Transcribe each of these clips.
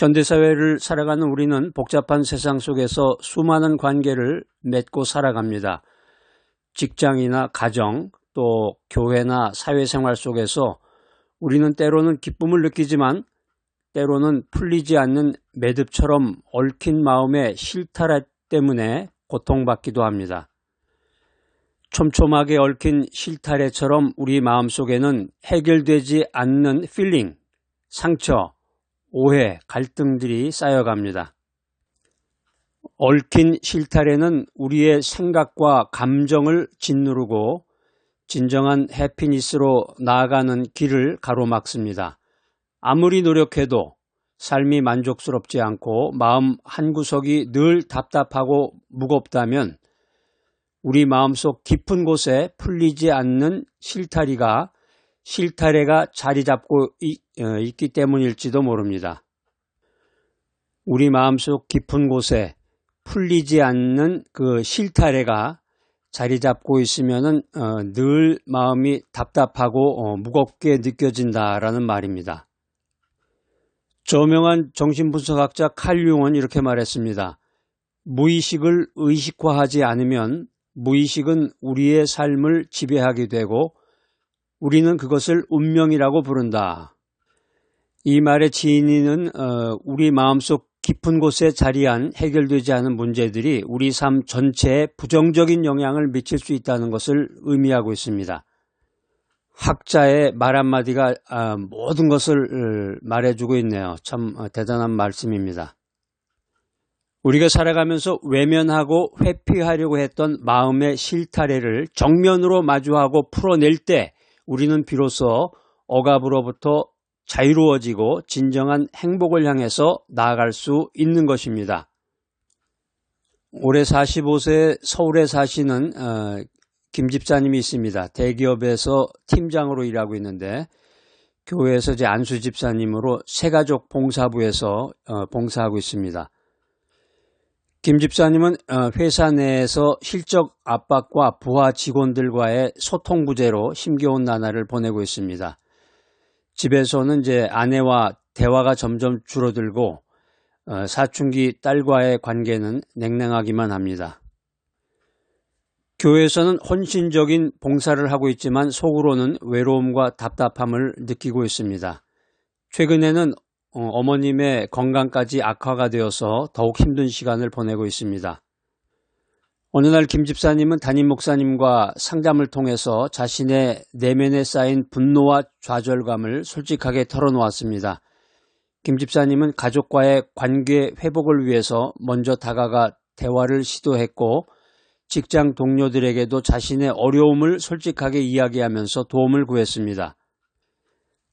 현대사회를 살아가는 우리는 복잡한 세상 속에서 수많은 관계를 맺고 살아갑니다. 직장이나 가정, 또 교회나 사회생활 속에서 우리는 때로는 기쁨을 느끼지만 때로는 풀리지 않는 매듭처럼 얽힌 마음의 실타래 때문에 고통받기도 합니다. 촘촘하게 얽힌 실타래처럼 우리 마음속에는 해결되지 않는 필링, 상처, 오해, 갈등들이 쌓여갑니다. 얽힌 실타래는 우리의 생각과 감정을 짓누르고 진정한 해피니스로 나아가는 길을 가로막습니다. 아무리 노력해도 삶이 만족스럽지 않고 마음 한구석이 늘 답답하고 무겁다면 우리 마음속 깊은 곳에 풀리지 않는 실타래가 자리 잡고 있기 때문일지도 모릅니다. 우리 마음속 깊은 곳에 풀리지 않는 그 실타래가 자리 잡고 있으면은 늘 마음이 답답하고 무겁게 느껴진다라는 말입니다. 저명한 정신분석학자 칼 융은 이렇게 말했습니다. 무의식을 의식화하지 않으면 무의식은 우리의 삶을 지배하게 되고 우리는 그것을 운명이라고 부른다. 이 말의 진의는 우리 마음속 깊은 곳에 자리한 해결되지 않은 문제들이 우리 삶 전체에 부정적인 영향을 미칠 수 있다는 것을 의미하고 있습니다. 학자의 말 한마디가 모든 것을 말해주고 있네요. 참 대단한 말씀입니다. 우리가 살아가면서 외면하고 회피하려고 했던 마음의 실타래를 정면으로 마주하고 풀어낼 때 우리는 비로소 억압으로부터 자유로워지고 진정한 행복을 향해서 나아갈 수 있는 것입니다. 올해 45세 서울에 사시는 김 집사님이 있습니다. 대기업에서 팀장으로 일하고 있는데 교회에서 제 안수 집사님으로 새가족 봉사부에서 봉사하고 있습니다. 김 집사님은 회사 내에서 실적 압박과 부하 직원들과의 소통 부재로 힘겨운 나날을 보내고 있습니다. 집에서는 이제 아내와 대화가 점점 줄어들고 사춘기 딸과의 관계는 냉랭하기만 합니다. 교회에서는 헌신적인 봉사를 하고 있지만 속으로는 외로움과 답답함을 느끼고 있습니다. 최근에는 어머님의 건강까지 악화가 되어서 더욱 힘든 시간을 보내고 있습니다. 어느 날 김 집사님은 담임 목사님과 상담을 통해서 자신의 내면에 쌓인 분노와 좌절감을 솔직하게 털어놓았습니다. 김 집사님은 가족과의 관계 회복을 위해서 먼저 다가가 대화를 시도했고 직장 동료들에게도 자신의 어려움을 솔직하게 이야기하면서 도움을 구했습니다.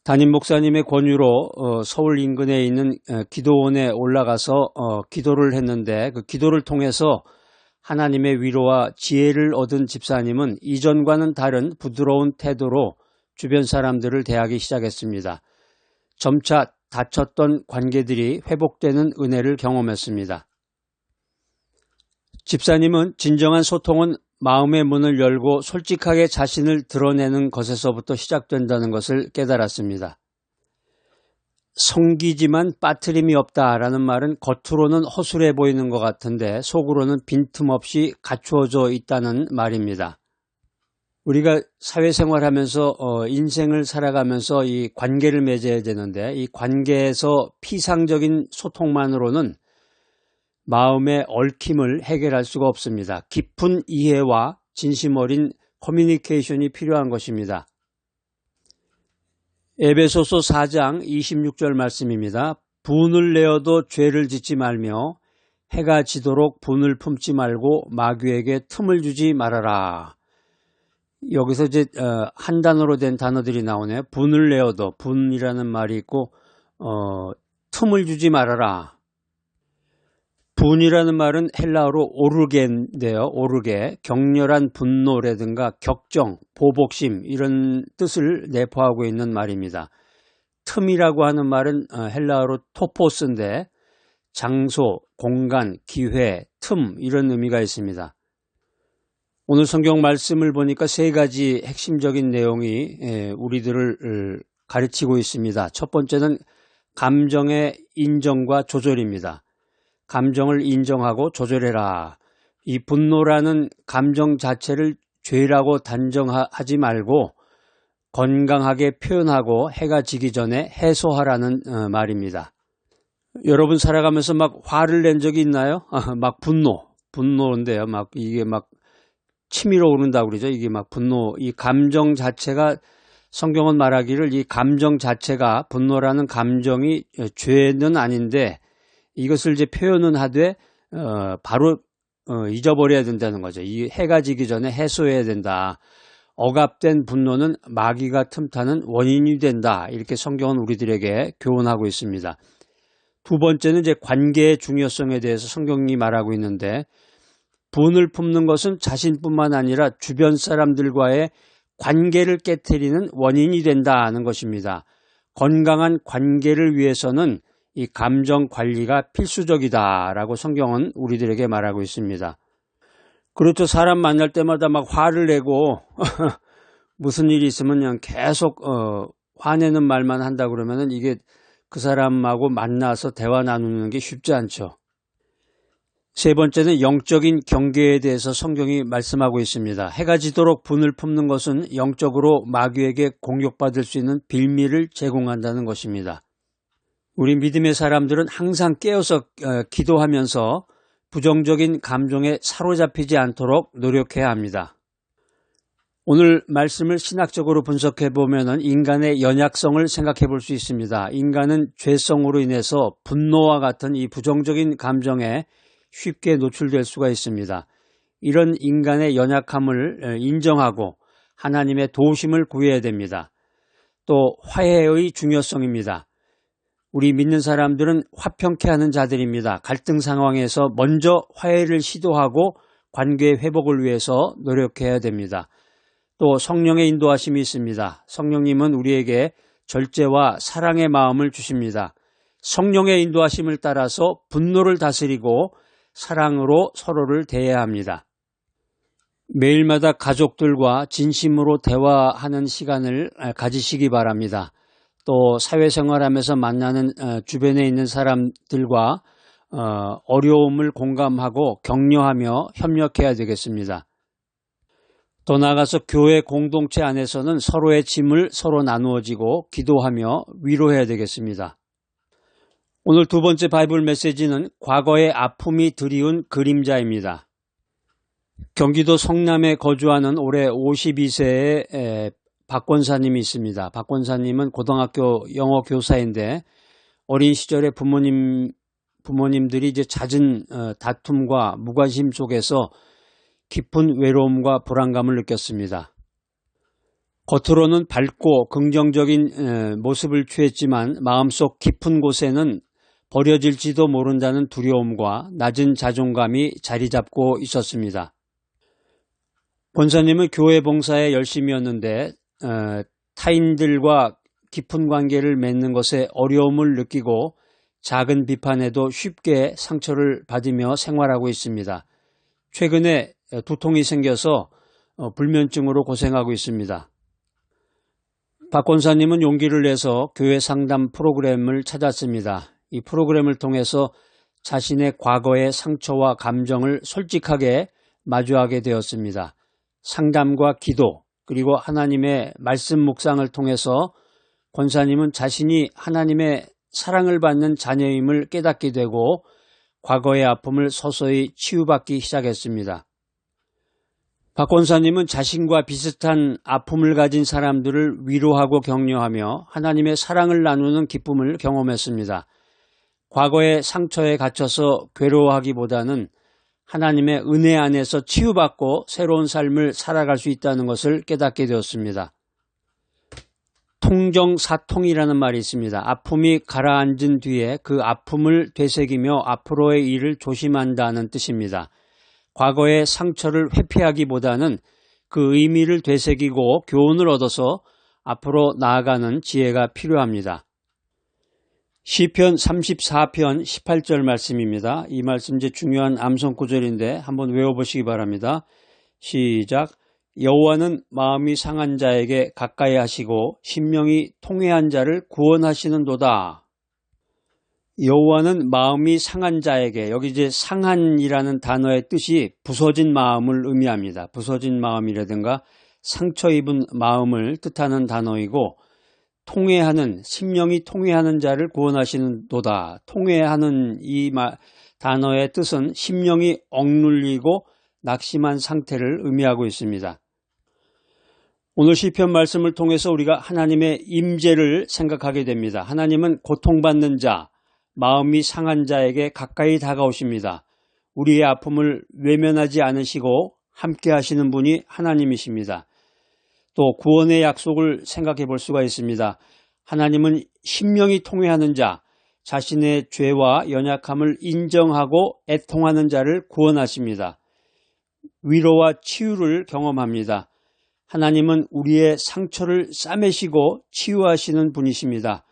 담임 목사님의 권유로 서울 인근에 있는 기도원에 올라가서 기도를 했는데 그 기도를 통해서 하나님의 위로와 지혜를 얻은 집사님은 이전과는 다른 부드러운 태도로 주변 사람들을 대하기 시작했습니다. 점차 다쳤던 관계들이 회복되는 은혜를 경험했습니다. 집사님은 진정한 소통은 마음의 문을 열고 솔직하게 자신을 드러내는 것에서부터 시작된다는 것을 깨달았습니다. 성기지만 빠트림이 없다라는 말은 겉으로는 허술해 보이는 것 같은데 속으로는 빈틈없이 갖추어져 있다는 말입니다. 우리가 사회생활하면서 인생을 살아가면서 이 관계를 맺어야 되는데 이 관계에서 피상적인 소통만으로는 마음의 얽힘을 해결할 수가 없습니다. 깊은 이해와 진심 어린 커뮤니케이션이 필요한 것입니다. 에베소서 4장 26절 말씀입니다. 분을 내어도 죄를 짓지 말며 해가 지도록 분을 품지 말고 마귀에게 틈을 주지 말아라. 여기서 이제 한 단어로 된 단어들이 나오네요. 분을 내어도, 분이라는 말이 있고 틈을 주지 말아라. 분이라는 말은 헬라어로 오르게인데요. 오르게, 격렬한 분노라든가 격정, 보복심 이런 뜻을 내포하고 있는 말입니다. 틈이라고 하는 말은 헬라어로 토포스인데 장소, 공간, 기회, 틈 이런 의미가 있습니다. 오늘 성경 말씀을 보니까 세 가지 핵심적인 내용이 우리들을 가르치고 있습니다. 첫 번째는 감정의 인정과 조절입니다. 감정을 인정하고 조절해라. 이 분노라는 감정 자체를 죄라고 단정하지 말고 건강하게 표현하고 해가 지기 전에 해소하라는 말입니다. 여러분 살아가면서 막 화를 낸 적이 있나요? 막 분노인데요. 막 이게 막 치밀어 오른다고 그러죠. 이게 막 분노, 이 감정 자체가 성경은 말하기를 이 감정 자체가 분노라는 감정이 죄는 아닌데 이것을 이제 표현은 하되 바로 잊어버려야 된다는 거죠. 이 해가 지기 전에 해소해야 된다. 억압된 분노는 마귀가 틈타는 원인이 된다. 이렇게 성경은 우리들에게 교훈하고 있습니다. 두 번째는 이제 관계의 중요성에 대해서 성경이 말하고 있는데 분을 품는 것은 자신뿐만 아니라 주변 사람들과의 관계를 깨트리는 원인이 된다는 것입니다. 건강한 관계를 위해서는 이 감정 관리가 필수적이다라고 성경은 우리들에게 말하고 있습니다. 그렇죠. 사람 만날 때마다 막 화를 내고 무슨 일이 있으면 그냥 계속 화내는 말만 한다 그러면은 이게 그 사람하고 만나서 대화 나누는 게 쉽지 않죠. 세 번째는 영적인 경계에 대해서 성경이 말씀하고 있습니다. 해가 지도록 분을 품는 것은 영적으로 마귀에게 공격받을 수 있는 빌미를 제공한다는 것입니다. 우리 믿음의 사람들은 항상 깨어서 기도하면서 부정적인 감정에 사로잡히지 않도록 노력해야 합니다. 오늘 말씀을 신학적으로 분석해 보면 인간의 연약성을 생각해 볼 수 있습니다. 인간은 죄성으로 인해서 분노와 같은 이 부정적인 감정에 쉽게 노출될 수가 있습니다. 이런 인간의 연약함을 인정하고 하나님의 도우심을 구해야 됩니다. 또 화해의 중요성입니다. 우리 믿는 사람들은 화평케 하는 자들입니다. 갈등 상황에서 먼저 화해를 시도하고 관계 회복을 위해서 노력해야 됩니다. 또 성령의 인도하심이 있습니다. 성령님은 우리에게 절제와 사랑의 마음을 주십니다. 성령의 인도하심을 따라서 분노를 다스리고 사랑으로 서로를 대해야 합니다. 매일마다 가족들과 진심으로 대화하는 시간을 가지시기 바랍니다. 또 사회생활하면서 만나는 주변에 있는 사람들과 어려움을 공감하고 격려하며 협력해야 되겠습니다. 더 나아가서 교회 공동체 안에서는 서로의 짐을 서로 나누어지고 기도하며 위로해야 되겠습니다. 오늘 두 번째 바이블 메시지는 과거의 아픔이 드리운 그림자입니다. 경기도 성남에 거주하는 올해 52세의 박 권사님이 있습니다. 박 권사님은 고등학교 영어 교사인데 어린 시절에 부모님들이 이제 잦은 다툼과 무관심 속에서 깊은 외로움과 불안감을 느꼈습니다. 겉으로는 밝고 긍정적인 모습을 취했지만 마음속 깊은 곳에는 버려질지도 모른다는 두려움과 낮은 자존감이 자리 잡고 있었습니다. 권사님은 교회 봉사에 열심이었는데 타인들과 깊은 관계를 맺는 것에 어려움을 느끼고 작은 비판에도 쉽게 상처를 받으며 생활하고 있습니다. 최근에 두통이 생겨서 불면증으로 고생하고 있습니다. 박 권사님은 용기를 내서 교회 상담 프로그램을 찾았습니다. 이 프로그램을 통해서 자신의 과거의 상처와 감정을 솔직하게 마주하게 되었습니다. 상담과 기도 그리고 하나님의 말씀 묵상을 통해서 권사님은 자신이 하나님의 사랑을 받는 자녀임을 깨닫게 되고 과거의 아픔을 서서히 치유받기 시작했습니다. 박 권사님은 자신과 비슷한 아픔을 가진 사람들을 위로하고 격려하며 하나님의 사랑을 나누는 기쁨을 경험했습니다. 과거의 상처에 갇혀서 괴로워하기보다는 하나님의 은혜 안에서 치유받고 새로운 삶을 살아갈 수 있다는 것을 깨닫게 되었습니다. 통정사통이라는 말이 있습니다. 아픔이 가라앉은 뒤에 그 아픔을 되새기며 앞으로의 일을 조심한다는 뜻입니다. 과거의 상처를 회피하기보다는 그 의미를 되새기고 교훈을 얻어서 앞으로 나아가는 지혜가 필요합니다. 시편 34편 18절 말씀입니다. 이 말씀 이제 중요한 암송 구절인데 한번 외워보시기 바랍니다. 시작. 여호와는 마음이 상한 자에게 가까이 하시고 심령이 통회한 자를 구원하시는도다. 여호와는 마음이 상한 자에게, 여기 이제 상한이라는 단어의 뜻이 부서진 마음을 의미합니다. 부서진 마음이라든가 상처 입은 마음을 뜻하는 단어이고, 통회하는, 심령이 통회하는 자를 구원하시는도다. 통회하는 이 단어의 뜻은 심령이 억눌리고 낙심한 상태를 의미하고 있습니다. 오늘 시편 말씀을 통해서 우리가 하나님의 임재를 생각하게 됩니다. 하나님은 고통받는 자, 마음이 상한 자에게 가까이 다가오십니다. 우리의 아픔을 외면하지 않으시고 함께 하시는 분이 하나님이십니다. 또 구원의 약속을 생각해 볼 수가 있습니다. 하나님은 심령이 통회하는 자, 자신의 죄와 연약함을 인정하고 애통하는 자를 구원하십니다. 위로와 치유를 경험합니다. 하나님은 우리의 상처를 싸매시고 치유하시는 분이십니다.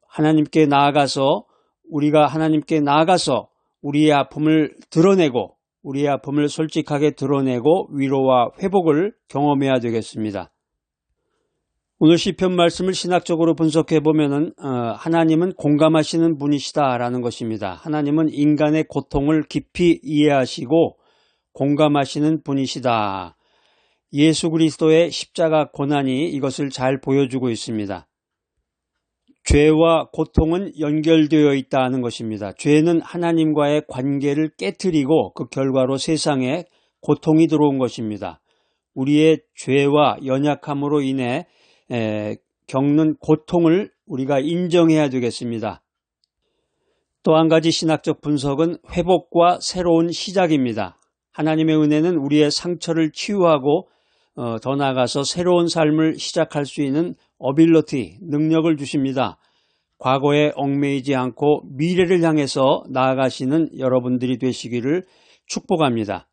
하나님께 나아가서, 우리가 하나님께 나아가서 우리의 아픔을 드러내고, 우리의 아픔을 솔직하게 드러내고 위로와 회복을 경험해야 되겠습니다. 오늘 시편 말씀을 신학적으로 분석해 보면은 하나님은 공감하시는 분이시다라는 것입니다. 하나님은 인간의 고통을 깊이 이해하시고 공감하시는 분이시다. 예수 그리스도의 십자가 고난이 이것을 잘 보여주고 있습니다. 죄와 고통은 연결되어 있다는 것입니다. 죄는 하나님과의 관계를 깨트리고 그 결과로 세상에 고통이 들어온 것입니다. 우리의 죄와 연약함으로 인해 겪는 고통을 우리가 인정해야 되겠습니다. 또 한 가지 신학적 분석은 회복과 새로운 시작입니다. 하나님의 은혜는 우리의 상처를 치유하고 더 나아가서 새로운 삶을 시작할 수 있는 어빌러티, 능력을 주십니다. 과거에 얽매이지 않고 미래를 향해서 나아가시는 여러분들이 되시기를 축복합니다.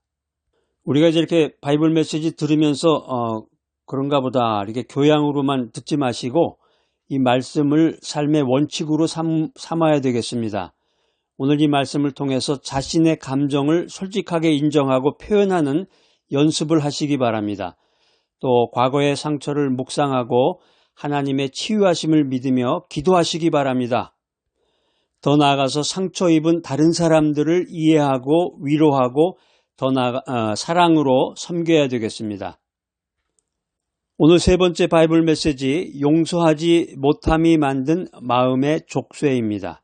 우리가 이제 이렇게 바이블 메시지 들으면서 그런가 보다 이렇게 교양으로만 듣지 마시고 이 말씀을 삶의 원칙으로 삼아야 되겠습니다. 오늘 이 말씀을 통해서 자신의 감정을 솔직하게 인정하고 표현하는 연습을 하시기 바랍니다. 또 과거의 상처를 묵상하고 하나님의 치유하심을 믿으며 기도하시기 바랍니다. 더 나아가서 상처 입은 다른 사람들을 이해하고 위로하고 더 나아가 사랑으로 섬겨야 되겠습니다. 오늘 세 번째 바이블 메시지, 용서하지 못함이 만든 마음의 족쇄입니다.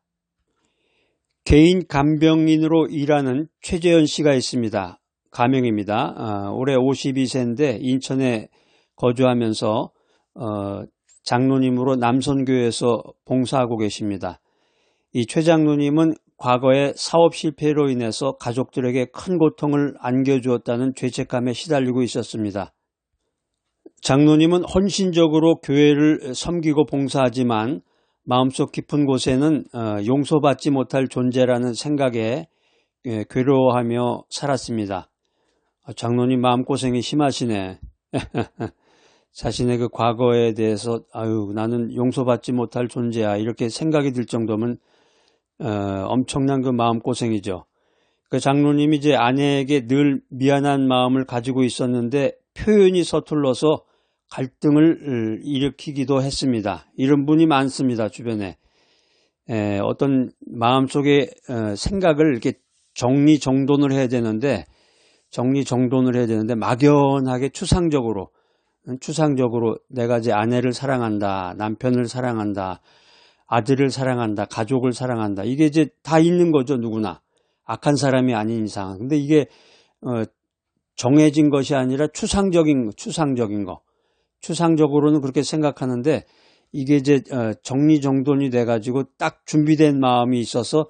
개인 간병인으로 일하는 최재현 씨가 있습니다. 가명입니다. 올해 52세인데 인천에 거주하면서 장로님으로 남선교회에서 봉사하고 계십니다. 이 최 장로님은 과거에 사업 실패로 인해서 가족들에게 큰 고통을 안겨주었다는 죄책감에 시달리고 있었습니다. 장로님은 헌신적으로 교회를 섬기고 봉사하지만 마음속 깊은 곳에는 용서받지 못할 존재라는 생각에 괴로워하며 살았습니다. 장로님 마음고생이 심하시네. 자신의 그 과거에 대해서 나는 용서받지 못할 존재야 이렇게 생각이 들 정도면 엄청난 그 마음고생이죠. 그 장로님이 이제 아내에게 늘 미안한 마음을 가지고 있었는데 표현이 서툴러서 갈등을 일으키기도 했습니다. 이런 분이 많습니다. 주변에. 어떤 마음속에 생각을 이렇게 정리정돈을 해야 되는데 막연하게 추상적으로 내가 이제 아내를 사랑한다, 남편을 사랑한다, 아들을 사랑한다, 가족을 사랑한다. 이게 이제 다 있는 거죠, 누구나. 악한 사람이 아닌 이상. 근데 이게 정해진 것이 아니라 추상적인 거. 추상적으로는 그렇게 생각하는데 이게 이제 정리정돈이 돼가지고 딱 준비된 마음이 있어서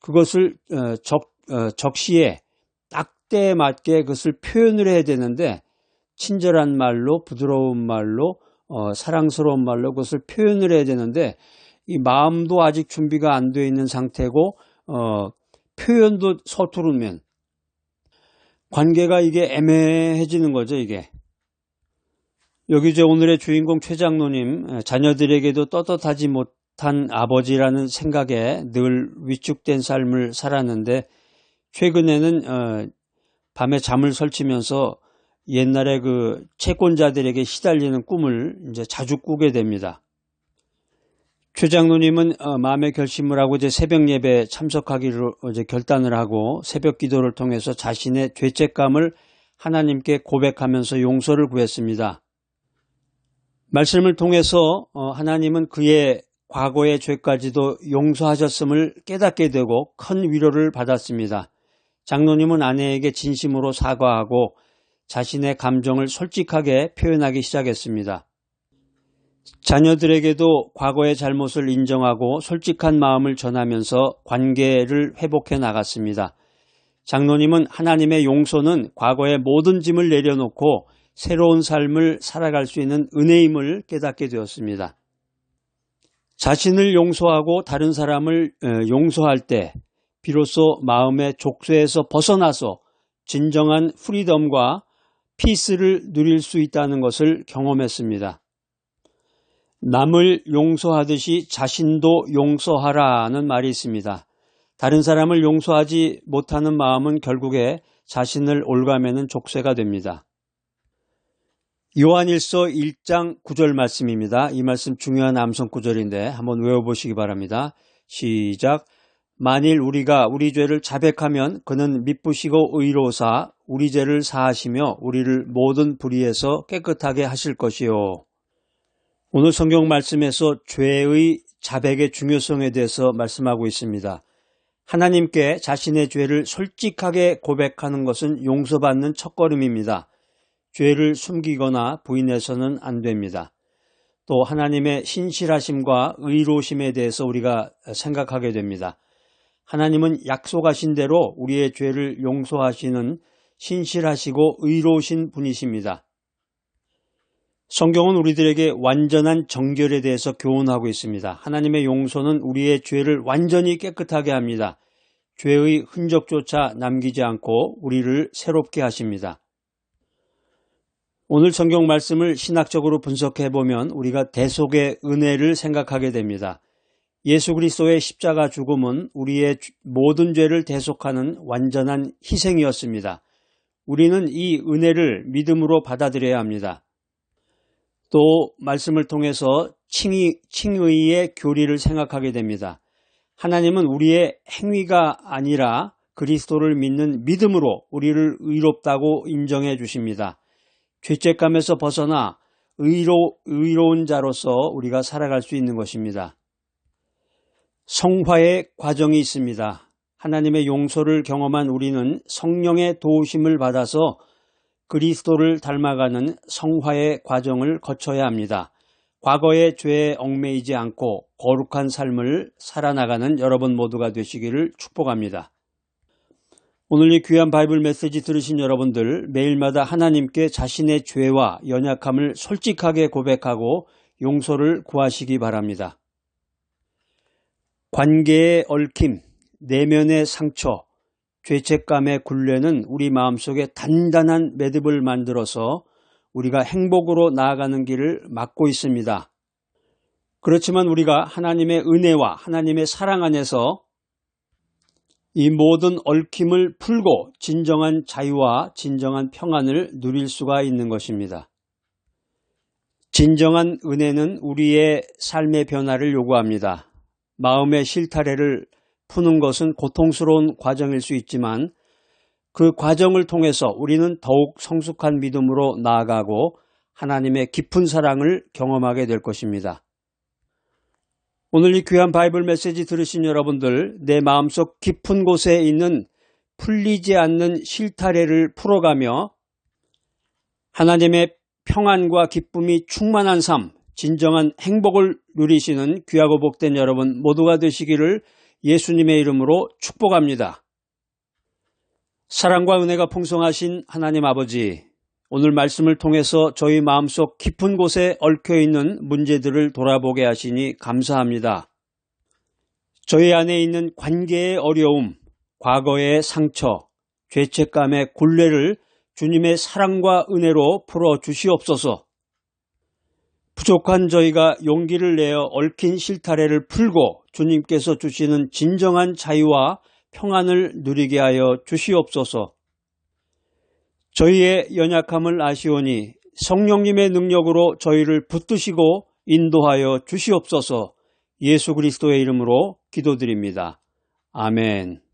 그것을 적시에 딱 때에 맞게 그것을 표현을 해야 되는데 친절한 말로, 부드러운 말로, 사랑스러운 말로 그것을 표현을 해야 되는데 이 마음도 아직 준비가 안 되어 있는 상태고 표현도 서투르면 관계가 이게 애매해지는 거죠, 이게. 여기 이제 오늘의 주인공 최 장로님, 자녀들에게도 떳떳하지 못한 아버지라는 생각에 늘 위축된 삶을 살았는데 최근에는 밤에 잠을 설치면서 옛날에 그 채권자들에게 시달리는 꿈을 이제 자주 꾸게 됩니다. 최 장로님은 마음의 결심을 하고 이제 새벽 예배에 참석하기로 이제 결단을 하고 새벽 기도를 통해서 자신의 죄책감을 하나님께 고백하면서 용서를 구했습니다. 말씀을 통해서 하나님은 그의 과거의 죄까지도 용서하셨음을 깨닫게 되고 큰 위로를 받았습니다. 장로님은 아내에게 진심으로 사과하고 자신의 감정을 솔직하게 표현하기 시작했습니다. 자녀들에게도 과거의 잘못을 인정하고 솔직한 마음을 전하면서 관계를 회복해 나갔습니다. 장로님은 하나님의 용서는 과거의 모든 짐을 내려놓고 새로운 삶을 살아갈 수 있는 은혜임을 깨닫게 되었습니다. 자신을 용서하고 다른 사람을 용서할 때 비로소 마음의 족쇄에서 벗어나서 진정한 프리덤과 피스를 누릴 수 있다는 것을 경험했습니다. 남을 용서하듯이 자신도 용서하라는 말이 있습니다. 다른 사람을 용서하지 못하는 마음은 결국에 자신을 올가매는 족쇄가 됩니다. 요한일서 1장 9절 말씀입니다. 이 말씀 중요한 암송 구절인데 한번 외워보시기 바랍니다. 시작. 만일 우리가 우리 죄를 자백하면 그는 미쁘시고 의로우사 우리 죄를 사하시며 우리를 모든 불의에서 깨끗하게 하실 것이요. 오늘 성경 말씀에서 죄의 자백의 중요성에 대해서 말씀하고 있습니다. 하나님께 자신의 죄를 솔직하게 고백하는 것은 용서받는 첫걸음입니다. 죄를 숨기거나 부인해서는 안 됩니다. 또 하나님의 신실하심과 의로우심에 대해서 우리가 생각하게 됩니다. 하나님은 약속하신 대로 우리의 죄를 용서하시는 신실하시고 의로우신 분이십니다. 성경은 우리들에게 완전한 정결에 대해서 교훈하고 있습니다. 하나님의 용서는 우리의 죄를 완전히 깨끗하게 합니다. 죄의 흔적조차 남기지 않고 우리를 새롭게 하십니다. 오늘 성경 말씀을 신학적으로 분석해 보면 우리가 대속의 은혜를 생각하게 됩니다. 예수 그리스도의 십자가 죽음은 우리의 모든 죄를 대속하는 완전한 희생이었습니다. 우리는 이 은혜를 믿음으로 받아들여야 합니다. 또 말씀을 통해서 칭의의 교리를 생각하게 됩니다. 하나님은 우리의 행위가 아니라 그리스도를 믿는 믿음으로 우리를 의롭다고 인정해 주십니다. 죄책감에서 벗어나 의로운 자로서 우리가 살아갈 수 있는 것입니다. 성화의 과정이 있습니다. 하나님의 용서를 경험한 우리는 성령의 도우심을 받아서 그리스도를 닮아가는 성화의 과정을 거쳐야 합니다. 과거의 죄에 얽매이지 않고 거룩한 삶을 살아나가는 여러분 모두가 되시기를 축복합니다. 오늘 이 귀한 바이블 메시지 들으신 여러분들 매일마다 하나님께 자신의 죄와 연약함을 솔직하게 고백하고 용서를 구하시기 바랍니다. 관계의 얽힘, 내면의 상처, 죄책감의 굴레는 우리 마음속에 단단한 매듭을 만들어서 우리가 행복으로 나아가는 길을 막고 있습니다. 그렇지만 우리가 하나님의 은혜와 하나님의 사랑 안에서 이 모든 얽힘을 풀고 진정한 자유와 진정한 평안을 누릴 수가 있는 것입니다. 진정한 은혜는 우리의 삶의 변화를 요구합니다. 마음의 실타래를 푸는 것은 고통스러운 과정일 수 있지만 그 과정을 통해서 우리는 더욱 성숙한 믿음으로 나아가고 하나님의 깊은 사랑을 경험하게 될 것입니다. 오늘 이 귀한 바이블 메시지 들으신 여러분들, 내 마음속 깊은 곳에 있는 풀리지 않는 실타래를 풀어가며 하나님의 평안과 기쁨이 충만한 삶, 진정한 행복을 누리시는 귀하고 복된 여러분 모두가 되시기를 예수님의 이름으로 축복합니다. 사랑과 은혜가 풍성하신 하나님 아버지, 오늘 말씀을 통해서 저희 마음속 깊은 곳에 얽혀있는 문제들을 돌아보게 하시니 감사합니다. 저희 안에 있는 관계의 어려움, 과거의 상처, 죄책감의 굴레를 주님의 사랑과 은혜로 풀어주시옵소서. 부족한 저희가 용기를 내어 얽힌 실타래를 풀고 주님께서 주시는 진정한 자유와 평안을 누리게 하여 주시옵소서. 저희의 연약함을 아시오니 성령님의 능력으로 저희를 붙드시고 인도하여 주시옵소서. 예수 그리스도의 이름으로 기도드립니다. 아멘.